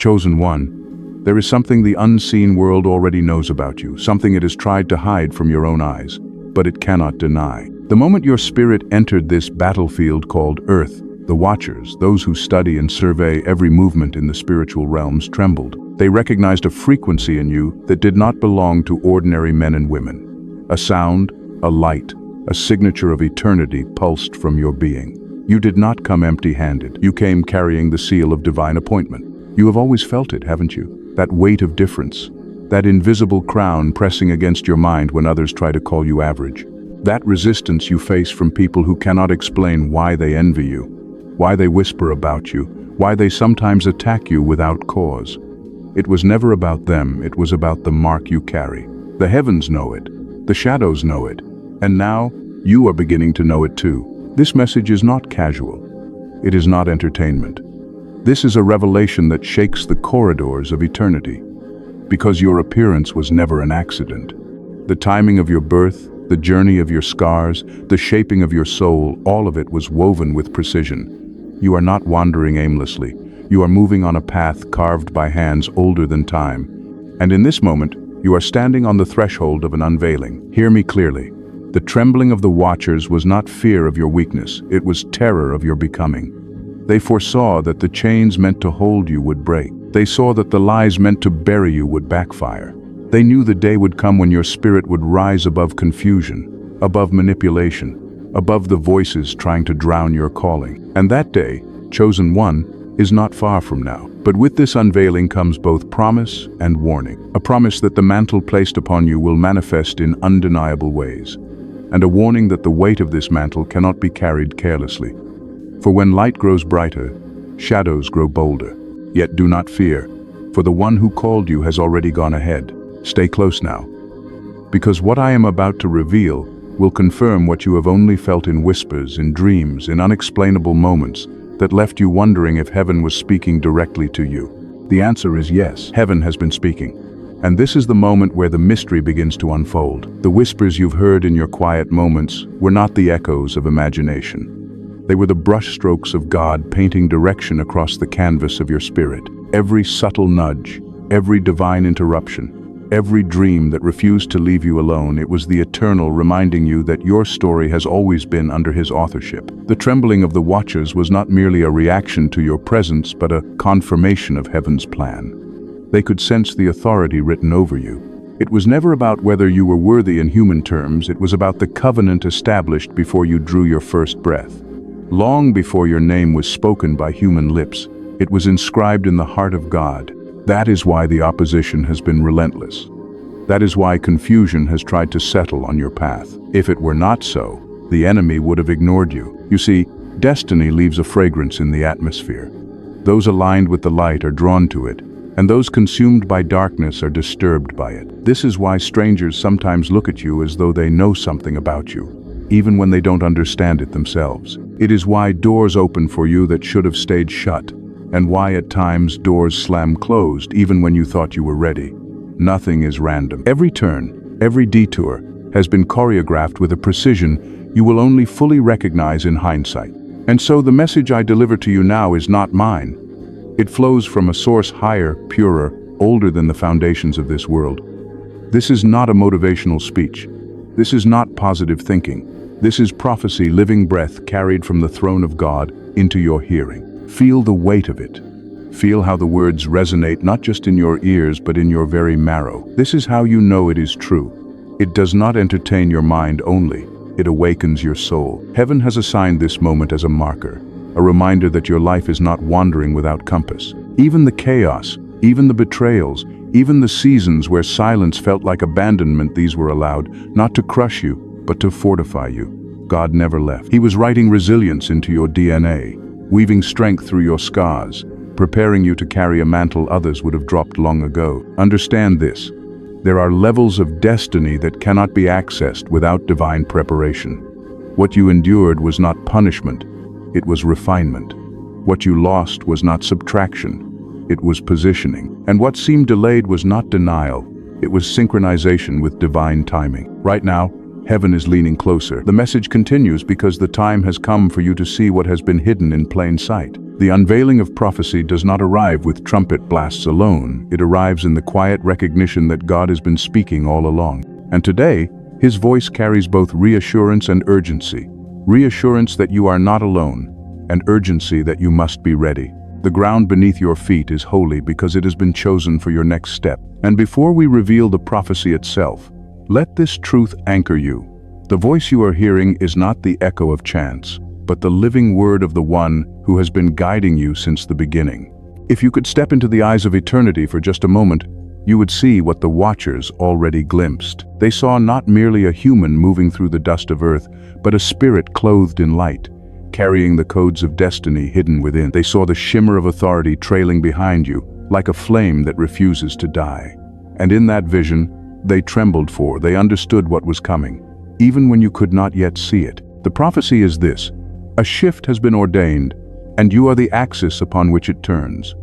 Chosen one, there is something the unseen world already knows about you, something it has tried to hide from your own eyes, but it cannot deny. The moment your spirit entered this battlefield called Earth, the Watchers, those who study and survey every movement in the spiritual realms, trembled. They recognized a frequency in you that did not belong to ordinary men and women. A sound, a light, a signature of eternity pulsed from your being. You did not come empty-handed. You came carrying the seal of divine appointment. You have always felt it, haven't you? That weight of difference, that invisible crown pressing against your mind when others try to call you average. That resistance you face from people who cannot explain why they envy you, why they whisper about you, why they sometimes attack you without cause. It was never about them, it was about the mark you carry. The heavens know it, the shadows know it, and now you are beginning to know it too. This message is not casual. It is not entertainment. This is a revelation that shakes the corridors of eternity, because your appearance was never an accident. The timing of your birth, the journey of your scars, the shaping of your soul, all of it was woven with precision. You are not wandering aimlessly. You are moving on a path carved by hands older than time. And in this moment, you are standing on the threshold of an unveiling. Hear me clearly. The trembling of the Watchers was not fear of your weakness, it was terror of your becoming. They foresaw that the chains meant to hold you would break. They saw that the lies meant to bury you would backfire. They knew the day would come when your spirit would rise above confusion, above manipulation, above the voices trying to drown your calling. And that day, chosen one, is not far from now. But with this unveiling comes both promise and warning. A promise that the mantle placed upon you will manifest in undeniable ways, and a warning that the weight of this mantle cannot be carried carelessly. For when light grows brighter, shadows grow bolder. Yet do not fear, for the one who called you has already gone ahead. Stay close now, because what I am about to reveal will confirm what you have only felt in whispers, in dreams, in unexplainable moments that left you wondering if heaven was speaking directly to you. The answer is yes, heaven has been speaking. And this is the moment where the mystery begins to unfold. The whispers you've heard in your quiet moments were not the echoes of imagination. They were the brushstrokes of God painting direction across the canvas of your spirit. Every subtle nudge, every divine interruption, every dream that refused to leave you alone, it was the Eternal reminding you that your story has always been under His authorship. The trembling of the Watchers was not merely a reaction to your presence, but a confirmation of Heaven's plan. They could sense the authority written over you. It was never about whether you were worthy in human terms, it was about the covenant established before you drew your first breath. Long before your name was spoken by human lips, it was inscribed in the heart of God. That is why the opposition has been relentless. That is why confusion has tried to settle on your path. If it were not so, the enemy would have ignored you. You see, destiny leaves a fragrance in the atmosphere. Those aligned with the light are drawn to it, and those consumed by darkness are disturbed by it. This is why strangers sometimes look at you as though they know something about you, even when they don't understand it themselves. It is why doors open for you that should have stayed shut, and why at times doors slam closed even when you thought you were ready. Nothing is random. Every turn, every detour has been choreographed with a precision you will only fully recognize in hindsight. And so the message I deliver to you now is not mine. It flows from a source higher, purer, older than the foundations of this world. This is not a motivational speech. This is not positive thinking. This is prophecy, living breath carried from the throne of God into your hearing. Feel the weight of it. Feel how the words resonate not just in your ears but in your very marrow. This is how you know it is true. It does not entertain your mind only, it awakens your soul. Heaven has assigned this moment as a marker, a reminder that your life is not wandering without compass. Even the chaos, even the betrayals, even the seasons where silence felt like abandonment, these were allowed, not to crush you, but to fortify you. God never left. He was writing resilience into your DNA, weaving strength through your scars, preparing you to carry a mantle others would have dropped long ago. Understand this. There are levels of destiny that cannot be accessed without divine preparation. What you endured was not punishment, it was refinement. What you lost was not subtraction, it was positioning. And what seemed delayed was not denial, it was synchronization with divine timing. Right now, heaven is leaning closer. The message continues because the time has come for you to see what has been hidden in plain sight. The unveiling of prophecy does not arrive with trumpet blasts alone. It arrives in the quiet recognition that God has been speaking all along. And today, His voice carries both reassurance and urgency. Reassurance that you are not alone, and urgency that you must be ready. The ground beneath your feet is holy because it has been chosen for your next step. And before we reveal the prophecy itself, let this truth anchor you. The voice you are hearing is not the echo of chance, but the living word of the one who has been guiding you since the beginning. If you could step into the eyes of eternity for just a moment, you would see what the watchers already glimpsed. They saw not merely a human moving through the dust of earth, but a spirit clothed in light, carrying the codes of destiny hidden within. They saw the shimmer of authority trailing behind you, like a flame that refuses to die. And in that vision, they trembled, for they understood what was coming, even when you could not yet see it. The prophecy is this: a shift has been ordained, and you are the axis upon which it turns.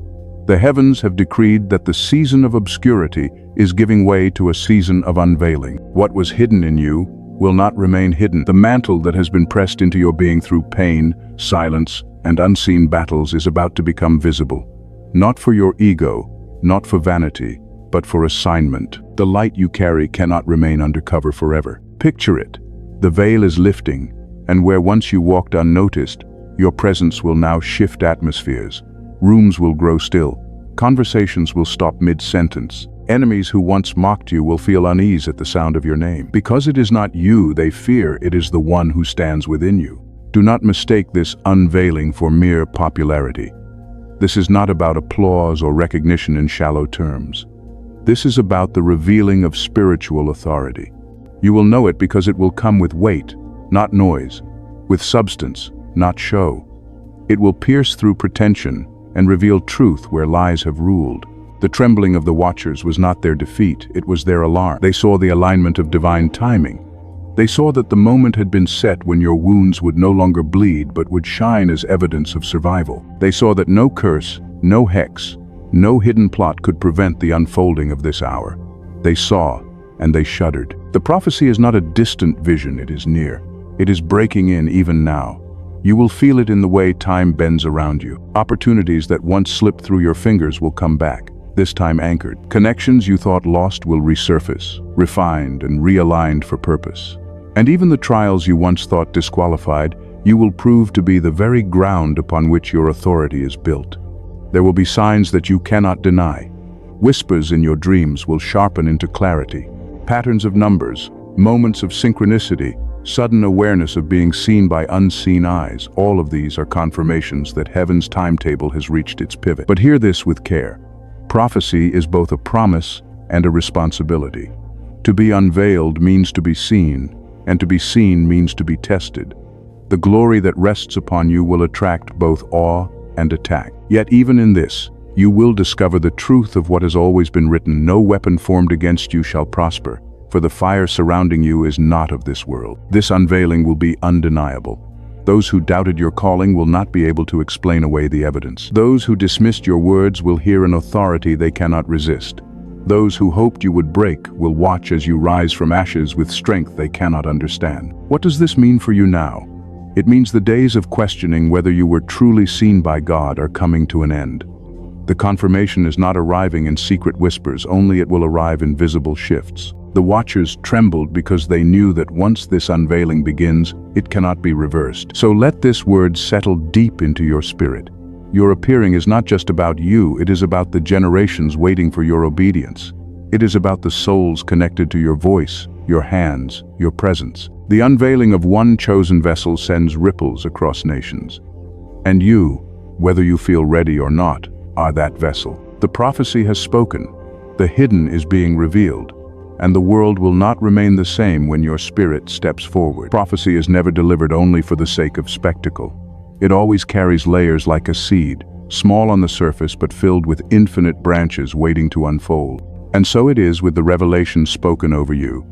The heavens have decreed that the season of obscurity is giving way to a season of unveiling. What was hidden in you will not remain hidden. The mantle that has been pressed into your being through pain, silence, and unseen battles is about to become visible. Not for your ego, not for vanity, but for assignment. The light you carry cannot remain undercover forever. Picture it. The veil is lifting, and where once you walked unnoticed, your presence will now shift atmospheres. Rooms will grow still. Conversations will stop mid-sentence. Enemies who once mocked you will feel unease at the sound of your name. Because it is not you they fear, it is the one who stands within you. Do not mistake this unveiling for mere popularity. This is not about applause or recognition in shallow terms. This is about the revealing of spiritual authority. You will know it because it will come with weight, not noise, with substance, not show. It will pierce through pretension and reveal truth where lies have ruled. The trembling of the watchers was not their defeat, it was their alarm. They saw the alignment of divine timing. They saw that the moment had been set when your wounds would no longer bleed but would shine as evidence of survival. They saw that no curse, no hex, no hidden plot could prevent the unfolding of this hour. They saw, and they shuddered. The prophecy is not a distant vision, it is near. It is breaking in even now. You will feel it in the way time bends around you. Opportunities that once slipped through your fingers will come back, this time anchored. Connections you thought lost will resurface, refined and realigned for purpose. And even the trials you once thought disqualified, you will prove to be the very ground upon which your authority is built. There will be signs that you cannot deny. Whispers in your dreams will sharpen into clarity. Patterns of numbers, moments of synchronicity, sudden awareness of being seen by unseen eyes, all of these are confirmations that heaven's timetable has reached its pivot. But hear this with care. Prophecy is both a promise and a responsibility. To be unveiled means to be seen, and to be seen means to be tested. The glory that rests upon you will attract both awe and attack. Yet even in this, you will discover the truth of what has always been written: no weapon formed against you shall prosper, for the fire surrounding you is not of this world. This unveiling will be undeniable. Those who doubted your calling will not be able to explain away the evidence. Those who dismissed your words will hear an authority they cannot resist. Those who hoped you would break will watch as you rise from ashes with strength they cannot understand. What does this mean for you now? It means the days of questioning whether you were truly seen by God are coming to an end. The confirmation is not arriving in secret whispers, only it will arrive in visible shifts. The watchers trembled because they knew that once this unveiling begins, it cannot be reversed. So let this word settle deep into your spirit. Your appearing is not just about you, it is about the generations waiting for your obedience. It is about the souls connected to your voice, your hands, your presence. The unveiling of one chosen vessel sends ripples across nations. And you, whether you feel ready or not, are that vessel. The prophecy has spoken. The hidden is being revealed. And the world will not remain the same when your spirit steps forward. Prophecy is never delivered only for the sake of spectacle. It always carries layers like a seed, small on the surface but filled with infinite branches waiting to unfold. And so it is with the revelation spoken over you,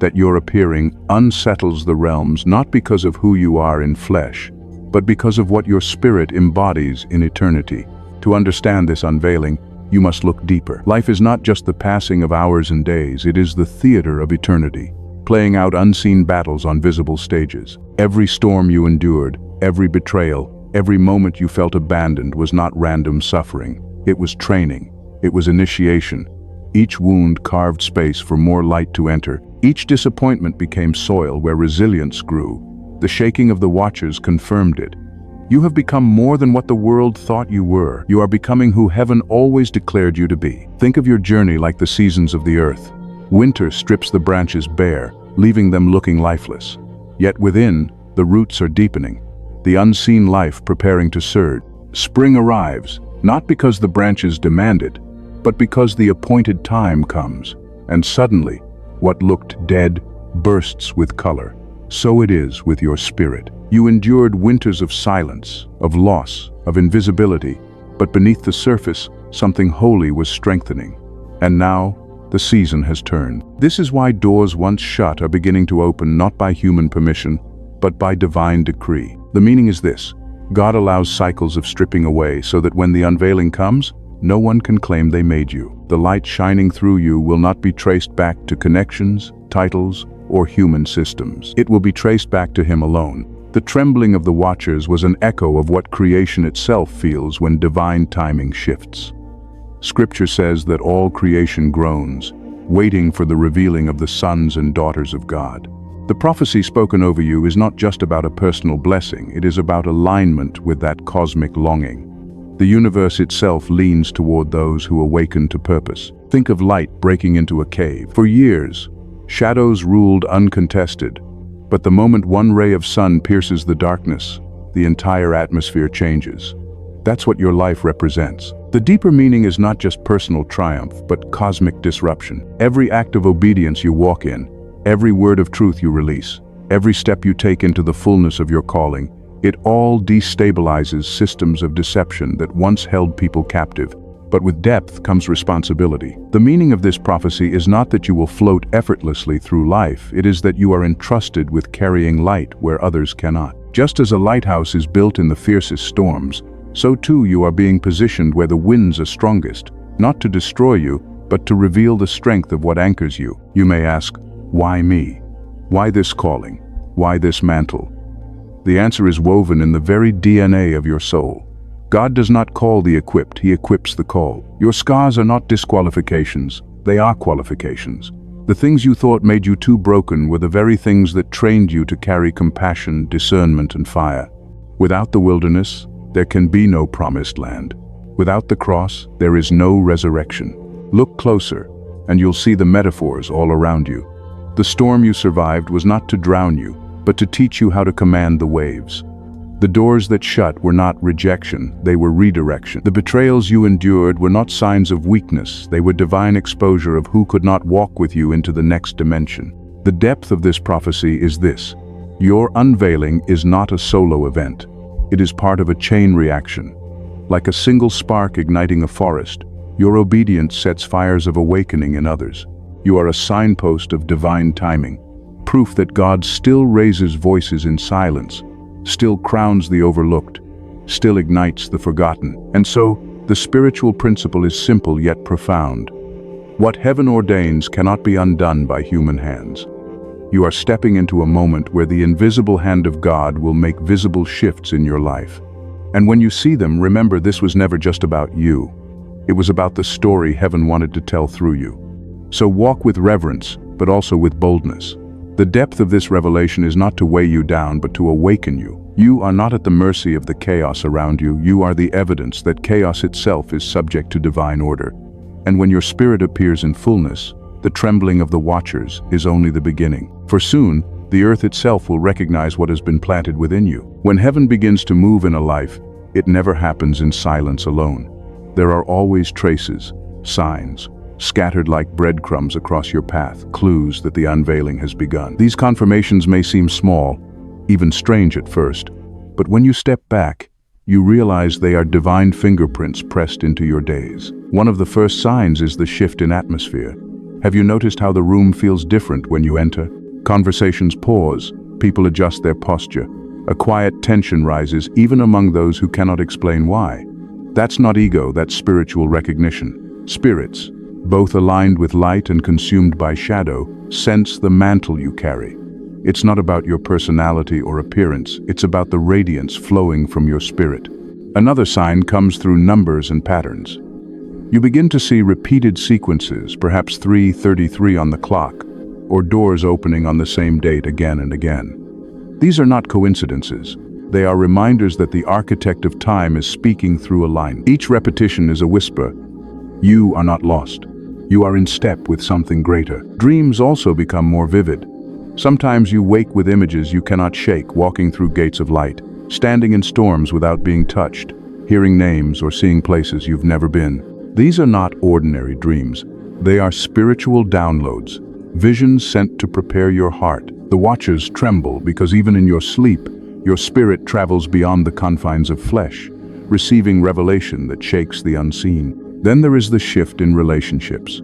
that your appearing unsettles the realms not because of who you are in flesh, but because of what your spirit embodies in eternity. To understand this unveiling, you must look deeper. Life is not just the passing of hours and days, it is the theater of eternity, playing out unseen battles on visible stages. Every storm you endured, every betrayal, Every moment you felt abandoned was not random suffering. It was training. It was initiation. Each wound carved space for more light to enter. Each disappointment became soil where resilience grew. The shaking of the watchers confirmed it. You have become more than what the world thought you were. You are becoming who heaven always declared you to be. Think of your journey like the seasons of the earth. Winter strips the branches bare, leaving them looking lifeless. Yet within, the roots are deepening, the unseen life preparing to surge. Spring arrives, not because the branches demand it, but because the appointed time comes. And suddenly, what looked dead bursts with color. So it is with your spirit. You endured winters of silence, of loss, of invisibility, but beneath the surface, something holy was strengthening. And now, the season has turned. This is why doors once shut are beginning to open not by human permission, but by divine decree. The meaning is this: God allows cycles of stripping away so that when the unveiling comes, no one can claim they made you. The light shining through you will not be traced back to connections, titles, or human systems. It will be traced back to Him alone. The trembling of the watchers was an echo of what creation itself feels when divine timing shifts. Scripture says that all creation groans, waiting for the revealing of the sons and daughters of God. The prophecy spoken over you is not just about a personal blessing, it is about alignment with that cosmic longing. The universe itself leans toward those who awaken to purpose. Think of light breaking into a cave. For years, shadows ruled uncontested, but the moment one ray of sun pierces the darkness, the entire atmosphere changes. That's what your life represents. The deeper meaning is not just personal triumph, but cosmic disruption. Every act of obedience you walk in, every word of truth you release, every step you take into the fullness of your calling, it all destabilizes systems of deception that once held people captive. But with depth comes responsibility. The meaning of this prophecy is not that you will float effortlessly through life, it is that you are entrusted with carrying light where others cannot. Just as a lighthouse is built in the fiercest storms, so too you are being positioned where the winds are strongest, not to destroy you, but to reveal the strength of what anchors you. You may ask, why me? Why this calling? Why this mantle? The answer is woven in the very DNA of your soul. God does not call the equipped, He equips the called. Your scars are not disqualifications, they are qualifications. The things you thought made you too broken were the very things that trained you to carry compassion, discernment, and fire. Without the wilderness, there can be no promised land. Without the cross, there is no resurrection. Look closer, and you'll see the metaphors all around you. The storm you survived was not to drown you, but to teach you how to command the waves. The doors that shut were not rejection, they were redirection. The betrayals you endured were not signs of weakness, they were divine exposure of who could not walk with you into the next dimension. The depth of this prophecy is this: your unveiling is not a solo event. It is part of a chain reaction. Like a single spark igniting a forest, your obedience sets fires of awakening in others. You are a signpost of divine timing, proof that God still raises voices in silence, still crowns the overlooked, still ignites the forgotten. And so, the spiritual principle is simple yet profound. What heaven ordains cannot be undone by human hands. You are stepping into a moment where the invisible hand of God will make visible shifts in your life. And when you see them, remember this was never just about you. It was about the story heaven wanted to tell through you. So walk with reverence, but also with boldness. The depth of this revelation is not to weigh you down, but to awaken you. You are not at the mercy of the chaos around you. You are the evidence that chaos itself is subject to divine order. And when your spirit appears in fullness, the trembling of the watchers is only the beginning. For soon, the earth itself will recognize what has been planted within you. When heaven begins to move in a life, it never happens in silence alone. There are always traces, signs, scattered like breadcrumbs across your path, clues that the unveiling has begun. These confirmations may seem small, even strange at first, but when you step back, you realize they are divine fingerprints pressed into your days. One of the first signs is the shift in atmosphere. Have you noticed how the room feels different when you enter? Conversations pause, people adjust their posture. A quiet tension rises even among those who cannot explain why. That's not ego, that's spiritual recognition. Spirits, both aligned with light and consumed by shadow, sense the mantle you carry. It's not about your personality or appearance, it's about the radiance flowing from your spirit. Another sign comes through numbers and patterns. You begin to see repeated sequences, perhaps 3:33 on the clock, or doors opening on the same date again and again. These are not coincidences. They are reminders that the architect of time is speaking through a line. Each repetition is a whisper. You are not lost. You are in step with something greater. Dreams also become more vivid. Sometimes you wake with images you cannot shake, walking through gates of light, standing in storms without being touched, hearing names or seeing places you've never been. These are not ordinary dreams. They are spiritual downloads, visions sent to prepare your heart. The watchers tremble because even in your sleep, your spirit travels beyond the confines of flesh, receiving revelation that shakes the unseen. Then there is the shift in relationships.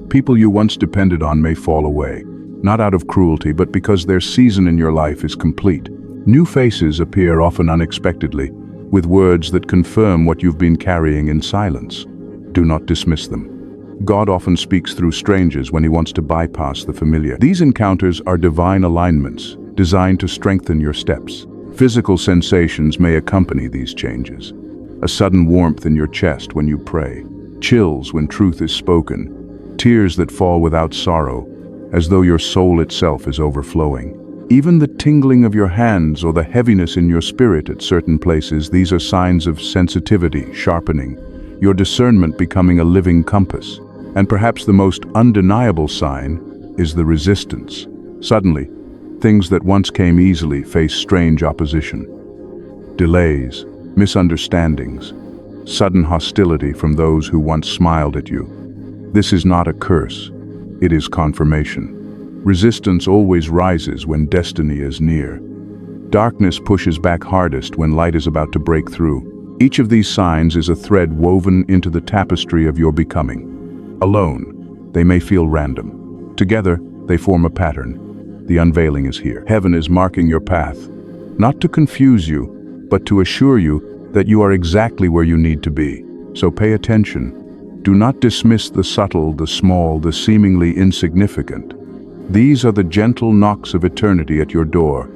People you once depended on may fall away, not out of cruelty, but because their season in your life is complete. New faces appear often unexpectedly, with words that confirm what you've been carrying in silence. Do not dismiss them. God often speaks through strangers when he wants to bypass the familiar. These encounters are divine alignments, designed to strengthen your steps. Physical sensations may accompany these changes. A sudden warmth in your chest when you pray, chills when truth is spoken, tears that fall without sorrow, as though your soul itself is overflowing. Even the tingling of your hands or the heaviness in your spirit at certain places, these are signs of sensitivity sharpening, your discernment becoming a living compass. And perhaps the most undeniable sign is the resistance. Suddenly, things that once came easily face strange opposition. Delays, misunderstandings, sudden hostility from those who once smiled at you. This is not a curse, it is confirmation. Resistance always rises when destiny is near. Darkness pushes back hardest when light is about to break through. Each of these signs is a thread woven into the tapestry of your becoming. Alone, they may feel random. Together, they form a pattern. The unveiling is here. Heaven is marking your path, not to confuse you, but to assure you that you are exactly where you need to be. So pay attention. Do not dismiss the subtle, the small, the seemingly insignificant. These are the gentle knocks of eternity at your door,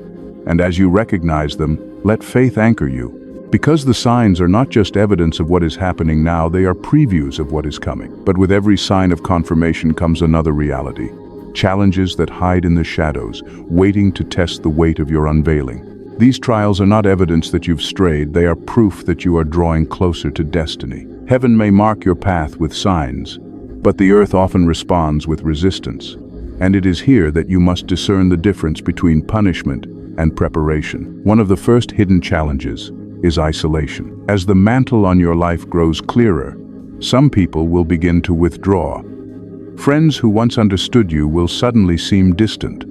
and as you recognize them, let faith anchor you. Because the signs are not just evidence of what is happening now, they are previews of what is coming. But with every sign of confirmation comes another reality. Challenges that hide in the shadows, waiting to test the weight of your unveiling. These trials are not evidence that you've strayed, they are proof that you are drawing closer to destiny. Heaven may mark your path with signs, but the earth often responds with resistance. And it is here that you must discern the difference between punishment and preparation. One of the first hidden challenges is isolation. As the mantle on your life grows clearer, some people will begin to withdraw. Friends who once understood you will suddenly seem distant.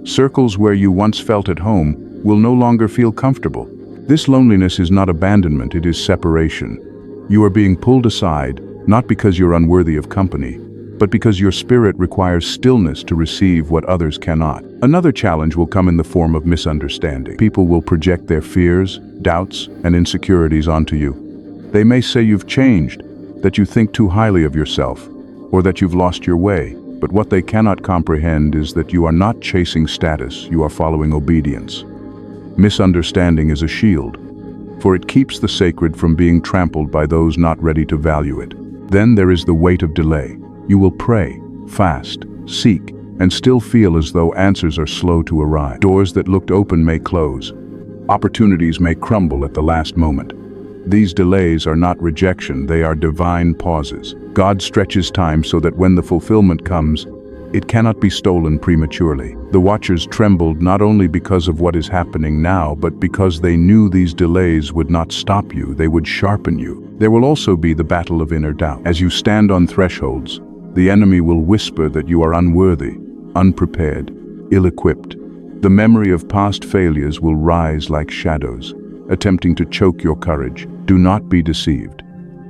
Circles where you once felt at home will no longer feel comfortable. This loneliness is not abandonment, it is separation. You are being pulled aside, not because you're unworthy of company, but because your spirit requires stillness to receive what others cannot. Another challenge will come in the form of misunderstanding. People will project their fears, doubts, and insecurities onto you. They may say you've changed, that you think too highly of yourself, or that you've lost your way. But what they cannot comprehend is that you are not chasing status, you are following obedience. Misunderstanding is a shield, for it keeps the sacred from being trampled by those not ready to value it. Then there is the weight of delay. You will pray, fast, seek, and still feel as though answers are slow to arrive. Doors that looked open may close. Opportunities may crumble at the last moment. These delays are not rejection, they are divine pauses. God stretches time so that when the fulfillment comes, it cannot be stolen prematurely. The watchers trembled not only because of what is happening now, but because they knew these delays would not stop you, they would sharpen you. There will also be the battle of inner doubt. As you stand on thresholds, the enemy will whisper that you are unworthy, unprepared, ill-equipped. The memory of past failures will rise like shadows, attempting to choke your courage. Do not be deceived.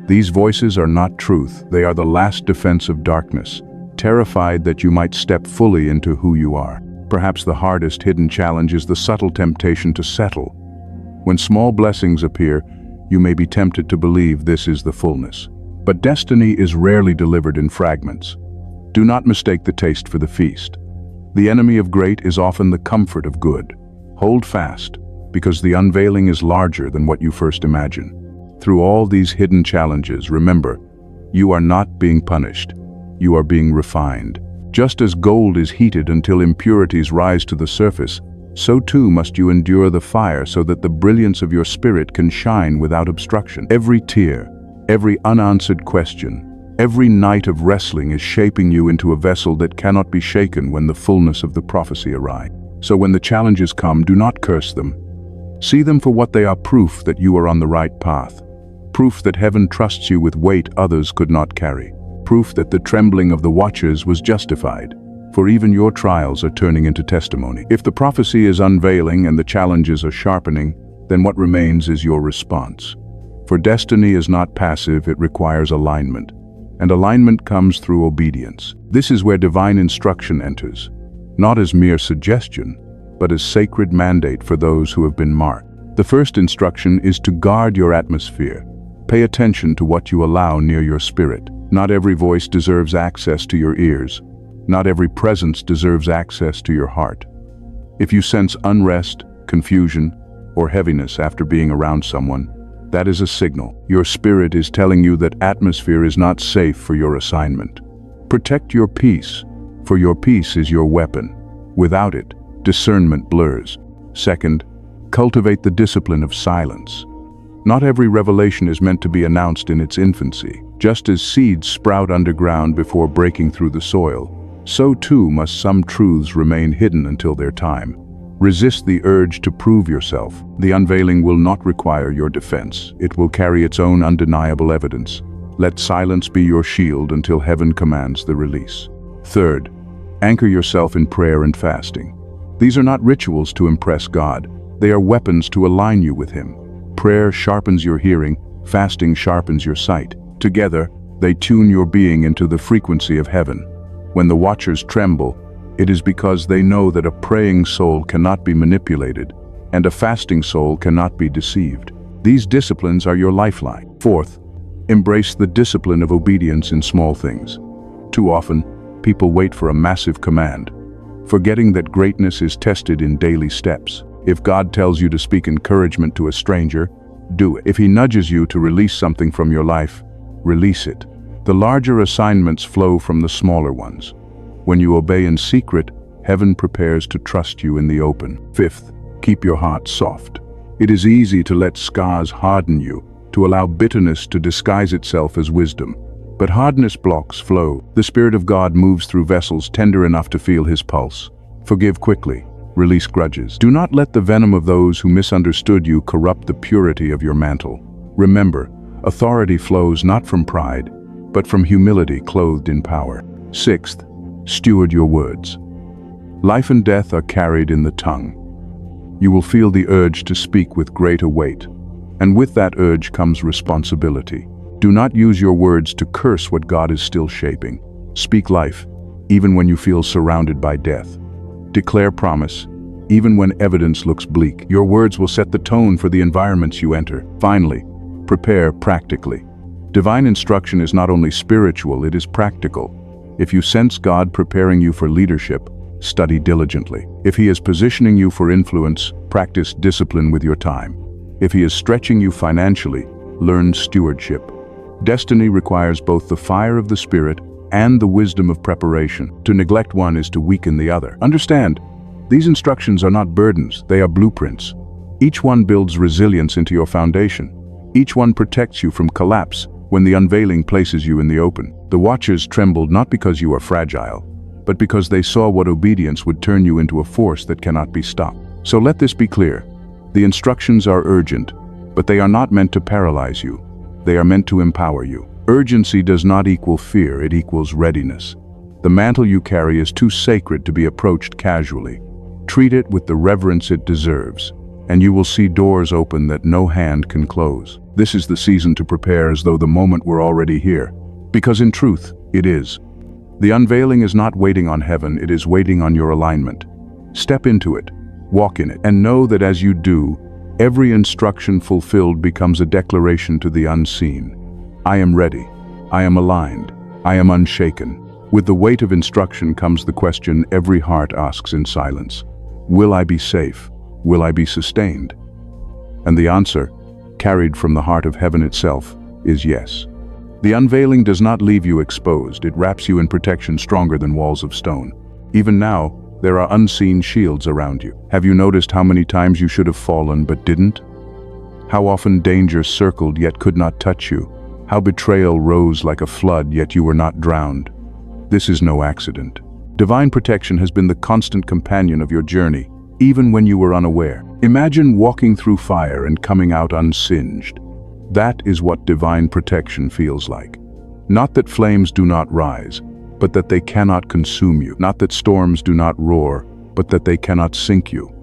These voices are not truth, they are the last defense of darkness, terrified that you might step fully into who you are. Perhaps the hardest hidden challenge is the subtle temptation to settle. When small blessings appear, you may be tempted to believe this is the fullness. But destiny is rarely delivered in fragments. Do not mistake the taste for the feast. The enemy of great is often the comfort of good. Hold fast, because the unveiling is larger than what you first imagine. Through all these hidden challenges, remember, you are not being punished. You are being refined. Just as gold is heated until impurities rise to the surface, so too must you endure the fire so that the brilliance of your spirit can shine without obstruction. Every tear, every unanswered question, every night of wrestling is shaping you into a vessel that cannot be shaken when the fullness of the prophecy arrives. So when the challenges come, do not curse them. See them for what they are: proof that you are on the right path. Proof that heaven trusts you with weight others could not carry. Proof that the trembling of the watchers was justified, for even your trials are turning into testimony. If the prophecy is unveiling and the challenges are sharpening, then what remains is your response. For destiny is not passive, it requires alignment. And alignment comes through obedience. This is where divine instruction enters, not as mere suggestion, but as sacred mandate for those who have been marked. The first instruction is to guard your atmosphere. Pay attention to what you allow near your spirit. Not every voice deserves access to your ears. Not every presence deserves access to your heart. If you sense unrest, confusion, or heaviness after being around someone, that is a signal. Your spirit is telling you that atmosphere is not safe for your assignment. Protect your peace, for your peace is your weapon. Without it, discernment blurs. Second, cultivate the discipline of silence. Not every revelation is meant to be announced in its infancy. Just as seeds sprout underground before breaking through the soil, so too must some truths remain hidden until their time. Resist the urge to prove yourself. The unveiling will not require your defense. It will carry its own undeniable evidence. Let silence be your shield until heaven commands the release. Third, anchor yourself in prayer and fasting. These are not rituals to impress God. They are weapons to align you with Him. Prayer sharpens your hearing, fasting sharpens your sight. Together, they tune your being into the frequency of heaven. When the watchers tremble, it is because they know that a praying soul cannot be manipulated, and a fasting soul cannot be deceived. These disciplines are your lifeline. Fourth, embrace the discipline of obedience in small things. Too often, people wait for a massive command, forgetting that greatness is tested in daily steps. If God tells you to speak encouragement to a stranger, do it. If He nudges you to release something from your life, release it. The larger assignments flow from the smaller ones. When you obey in secret, heaven prepares to trust you in the open. Fifth, keep your heart soft. It is easy to let scars harden you, to allow bitterness to disguise itself as wisdom. But hardness blocks flow. The Spirit of God moves through vessels tender enough to feel His pulse. Forgive quickly. Release grudges. Do not let the venom of those who misunderstood you corrupt the purity of your mantle. Remember, authority flows not from pride, but from humility clothed in power. Sixth, steward your words. Life and death are carried in the tongue. You will feel the urge to speak with greater weight, and with that urge comes responsibility. Do not use your words to curse what God is still shaping. Speak life, even when you feel surrounded by death. Declare promise, even when evidence looks bleak. Your words will set the tone for the environments you enter. Finally, prepare practically. Divine instruction is not only spiritual, it is practical. If you sense God preparing you for leadership, study diligently. If He is positioning you for influence, practice discipline with your time. If He is stretching you financially, learn stewardship. Destiny requires both the fire of the Spirit and the wisdom of preparation. To neglect one is to weaken the other. Understand, these instructions are not burdens, they are blueprints. Each one builds resilience into your foundation. Each one protects you from collapse when the unveiling places you in the open. The watchers trembled not because you are fragile, but because they saw what obedience would turn you into a force that cannot be stopped. So let this be clear. The instructions are urgent, but they are not meant to paralyze you. They are meant to empower you. Urgency does not equal fear, it equals readiness. The mantle you carry is too sacred to be approached casually. Treat it with the reverence it deserves, and you will see doors open that no hand can close. This is the season to prepare as though the moment were already here, because in truth, it is. The unveiling is not waiting on heaven, it is waiting on your alignment. Step into it, walk in it, and know that as you do, every instruction fulfilled becomes a declaration to the unseen. I am ready, I am aligned, I am unshaken. With the weight of instruction comes the question every heart asks in silence. Will I be safe? Will I be sustained? And the answer, carried from the heart of heaven itself, is yes. The unveiling does not leave you exposed, it wraps you in protection stronger than walls of stone. Even now, there are unseen shields around you. Have you noticed how many times you should have fallen but didn't? How often danger circled yet could not touch you? How betrayal rose like a flood yet you were not drowned? This is no accident. Divine protection has been the constant companion of your journey, even when you were unaware. Imagine walking through fire and coming out unsinged. That is what divine protection feels like. Not that flames do not rise, but that they cannot consume you. Not that storms do not roar, but that they cannot sink you.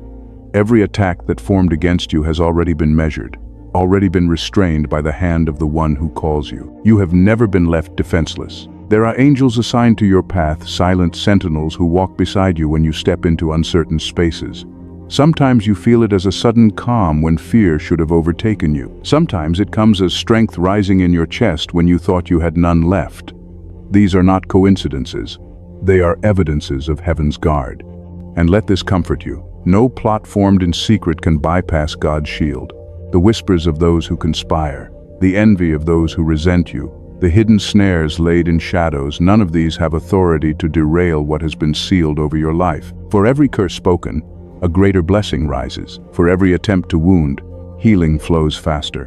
Every attack that formed against you has already been measured, already been restrained by the hand of the one who calls you. You have never been left defenseless. There are angels assigned to your path, silent sentinels who walk beside you when you step into uncertain spaces. Sometimes you feel it as a sudden calm when fear should have overtaken you. Sometimes it comes as strength rising in your chest when you thought you had none left. These are not coincidences. They are evidences of heaven's guard. And let this comfort you. No plot formed in secret can bypass God's shield. The whispers of those who conspire, the envy of those who resent you, the hidden snares laid in shadows, none of these have authority to derail what has been sealed over your life. For every curse spoken, a greater blessing rises. For every attempt to wound, healing flows faster.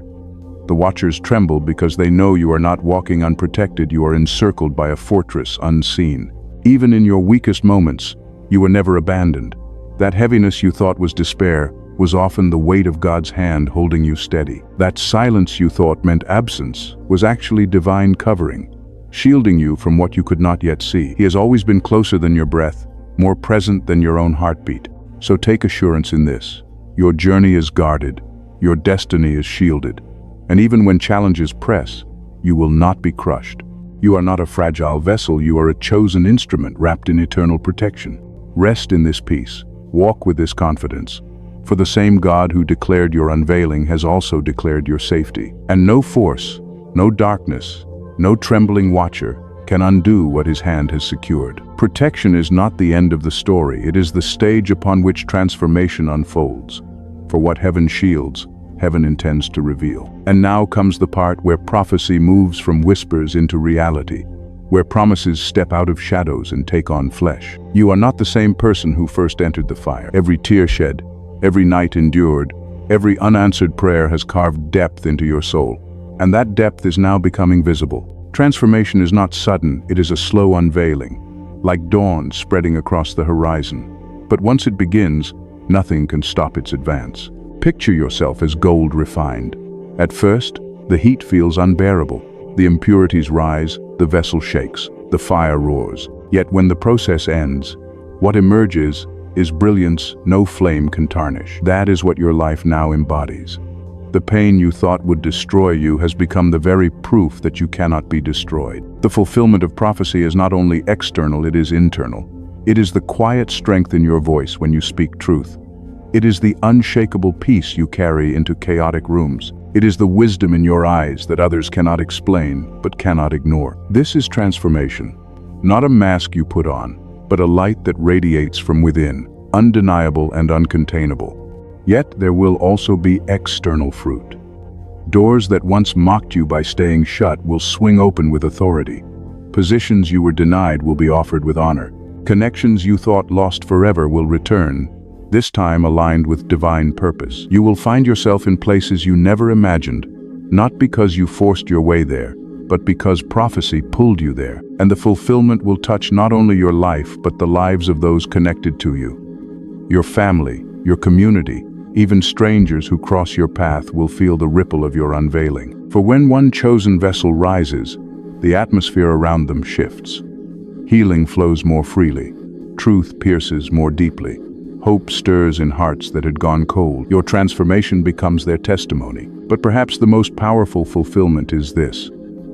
The watchers tremble because they know you are not walking unprotected, you are encircled by a fortress unseen. Even in your weakest moments, you were never abandoned. That heaviness you thought was despair was often the weight of God's hand holding you steady. That silence you thought meant absence was actually divine covering, shielding you from what you could not yet see. He has always been closer than your breath, more present than your own heartbeat. So take assurance in this. Your journey is guarded, your destiny is shielded, and even when challenges press, you will not be crushed. You are not a fragile vessel, you are a chosen instrument wrapped in eternal protection. Rest in this peace, walk with this confidence, for the same God who declared your unveiling has also declared your safety. And no force, no darkness, no trembling watcher can undo what his hand has secured. Protection is not the end of the story, it is the stage upon which transformation unfolds. For what heaven shields, heaven intends to reveal. And now comes the part where prophecy moves from whispers into reality, where promises step out of shadows and take on flesh. You are not the same person who first entered the fire. Every tear shed, every night endured, every unanswered prayer has carved depth into your soul, and that depth is now becoming visible. Transformation is not sudden, it is a slow unveiling, like dawn spreading across the horizon. But once it begins, nothing can stop its advance. Picture yourself as gold refined. At first, the heat feels unbearable. The impurities rise, the vessel shakes, the fire roars. Yet when the process ends, what emerges is brilliance no flame can tarnish. That is what your life now embodies. The pain you thought would destroy you has become the very proof that you cannot be destroyed. The fulfillment of prophecy is not only external, it is internal. It is the quiet strength in your voice when you speak truth. It is the unshakable peace you carry into chaotic rooms. It is the wisdom in your eyes that others cannot explain but cannot ignore. This is transformation, not a mask you put on, but a light that radiates from within, undeniable and uncontainable. Yet there will also be external fruit. Doors that once mocked you by staying shut will swing open with authority. Positions you were denied will be offered with honor. Connections you thought lost forever will return, this time aligned with divine purpose. You will find yourself in places you never imagined, not because you forced your way there, but because prophecy pulled you there. And the fulfillment will touch not only your life, but the lives of those connected to you. Your family, your community, even strangers who cross your path will feel the ripple of your unveiling. For when one chosen vessel rises, the atmosphere around them shifts. Healing flows more freely, truth pierces more deeply, hope stirs in hearts that had gone cold. Your transformation becomes their testimony. But perhaps the most powerful fulfillment is this.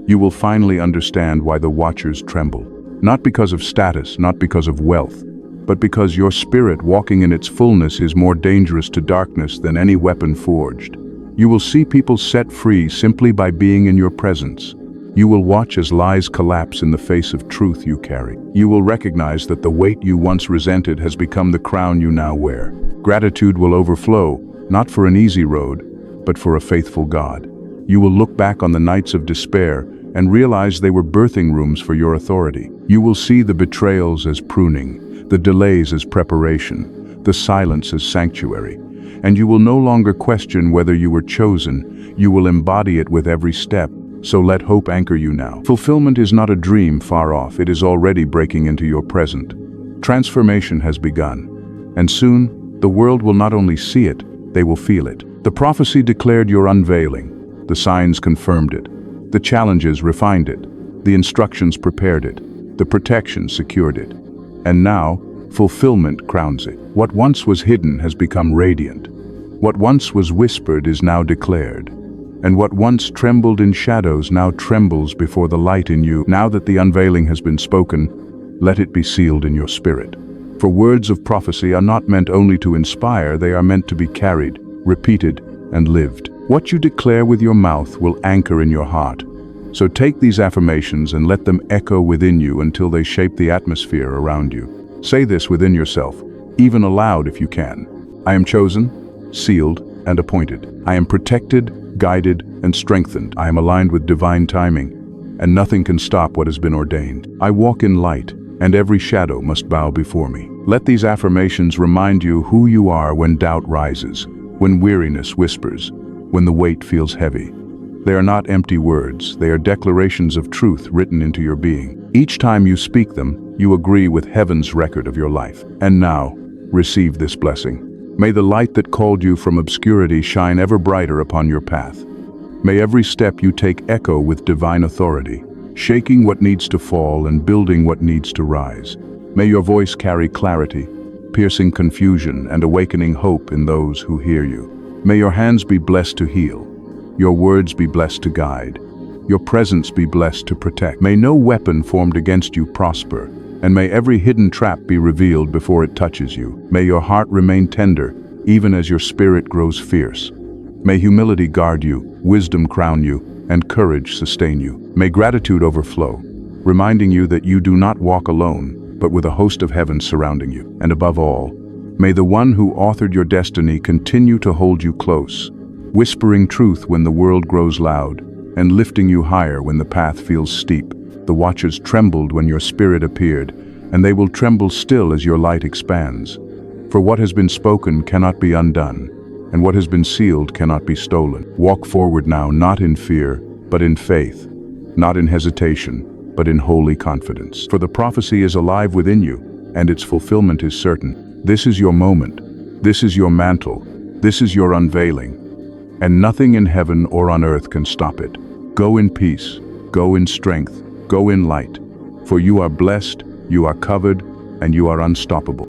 You will finally understand why the watchers tremble. Not because of status, not because of wealth, but because your spirit walking in its fullness is more dangerous to darkness than any weapon forged. You will see people set free simply by being in your presence. You will watch as lies collapse in the face of truth you carry. You will recognize that the weight you once resented has become the crown you now wear. Gratitude will overflow, not for an easy road, but for a faithful God. You will look back on the nights of despair and realize they were birthing rooms for your authority. You will see the betrayals as pruning, the delays as preparation, the silence as sanctuary. And you will no longer question whether you were chosen. You will embody it with every step. So let hope anchor you now. Fulfillment is not a dream far off, it is already breaking into your present. Transformation has begun, and soon, the world will not only see it, they will feel it. The prophecy declared your unveiling, the signs confirmed it, the challenges refined it, the instructions prepared it, the protection secured it. And now, fulfillment crowns it. What once was hidden has become radiant. What once was whispered is now declared. And what once trembled in shadows now trembles before the light in you. Now that the unveiling has been spoken, let it be sealed in your spirit. For words of prophecy are not meant only to inspire, they are meant to be carried, repeated, and lived. What you declare with your mouth will anchor in your heart. So take these affirmations and let them echo within you until they shape the atmosphere around you. Say this within yourself, even aloud if you can. I am chosen, sealed, and appointed. I am protected, guided, and strengthened. I am aligned with divine timing, and nothing can stop what has been ordained. I walk in light, and every shadow must bow before me. Let these affirmations remind you who you are when doubt rises, when weariness whispers, when the weight feels heavy. They are not empty words, they are declarations of truth written into your being. Each time you speak them, you agree with heaven's record of your life. And now, receive this blessing. May the light that called you from obscurity shine ever brighter upon your path. May every step you take echo with divine authority, shaking what needs to fall and building what needs to rise. May your voice carry clarity, piercing confusion and awakening hope in those who hear you. May your hands be blessed to heal, your words be blessed to guide, your presence be blessed to protect. May no weapon formed against you prosper, and may every hidden trap be revealed before it touches you. May your heart remain tender, even as your spirit grows fierce. May humility guard you, wisdom crown you, and courage sustain you. May gratitude overflow, reminding you that you do not walk alone, but with a host of heaven surrounding you. And above all, may the one who authored your destiny continue to hold you close, whispering truth when the world grows loud, and lifting you higher when the path feels steep. The watchers trembled when your spirit appeared, and they will tremble still as your light expands. For what has been spoken cannot be undone, and what has been sealed cannot be stolen. Walk forward now, not in fear, but in faith, not in hesitation, but in holy confidence. For the prophecy is alive within you, and its fulfillment is certain. This is your moment. This is your mantle. This is your unveiling. And nothing in heaven or on earth can stop it. Go in peace, go in strength, go in light, for you are blessed, you are covered, and you are unstoppable.